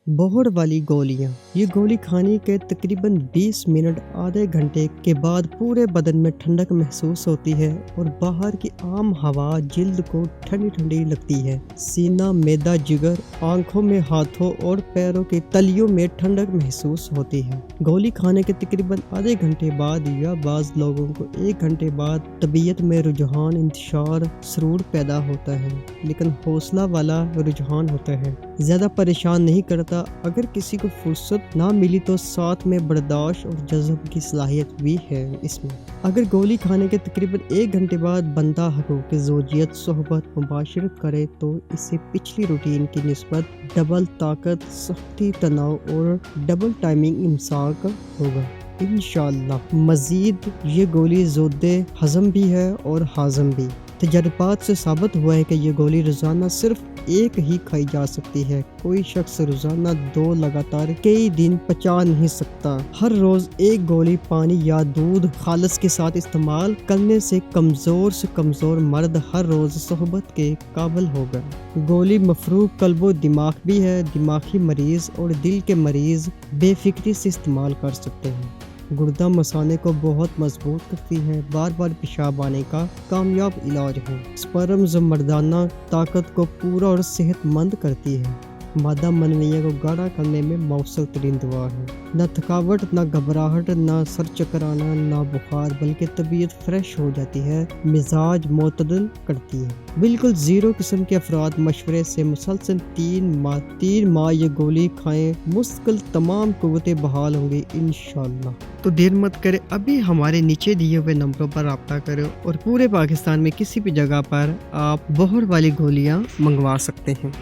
बौहड़ वाली गोलियां। ये गोली खाने के तकरीबन 20 मिनट आधे घंटे के बाद पूरे बदन में ठंडक महसूस होती है और बाहर की आम हवा जिल्द को ठंडी ठंडी लगती है। सीना, मैदा, जिगर, आंखों में, हाथों और पैरों की तलियों में ठंडक महसूस होती है। गोली खाने के तकरीबन आधे घंटे बाद या बाज़ लोगों को 1 घंटे बाद तबीयत में रुझान, इंतशार, सुरूर पैदा होता है, लेकिन हौसला वाला रुझान होता है, ज़्यादा परेशान नहीं करता। अगर किसी को फुर्सत ना मिली तो साथ में बर्दाश्त और जज़्ब की सलाहियत भी है इसमें। अगर गोली खाने के तकरीबन 1 घंटे बाद बंदा हुकूक ज़ौजियत, सोहबत, मुबाशरत करे तो इससे पिछली रूटीन की निस्बत डबल ताकत, सख्ती, तनाव और डबल टाइमिंग इम्साक होगा इंशाअल्लाह। मज़ीद ये गोली ज़ोदे हज़म भी है और हाज़म भी। तजर्बात से साबित हुआ है कि ये गोली रोज़ाना सिर्फ एक ही खाई जा सकती है। कोई शख्स रोज़ाना 2 लगातार कई दिन पचा नहीं सकता। हर रोज़ 1 गोली पानी या दूध खालिस के साथ इस्तेमाल करने से कमज़ोर मर्द हर रोज़ सोहबत के काबिल होगा। गोली मफरूक कल्बो दिमाग भी है। दिमागी मरीज़ और दिल के मरीज़ बेफिक्री से इस्तेमाल कर सकते हैं। गुर्दा मसाने को बहुत मजबूत करती है। बार बार पेशाब आने का कामयाब इलाज है। स्पर्म्स मर्दाना ताकत को पूरा और सेहतमंद करती है। मादा मनवैया को गाढ़ा करने में मौसर तरीन दवा है। न थकावट, न घबराहट, न सर चक्कर आना, न बुखार, बल्कि तबीयत फ्रेश हो जाती है, मिजाज मोतदल करती है। बिल्कुल 0 किस्म के अफराद मशवरे से मुसलसल 3 माह ये गोली खाएं, मुस्तकिल तमाम कुव्वतें बहाल होंगी इंशाअल्लाह। तो देर मत करें, अभी हमारे नीचे दिए हुए नंबरों पर रब्ता करें और पूरे पाकिस्तान में किसी भी जगह पर आप बौहड़ वाली गोलियां मंगवा सकते हैं।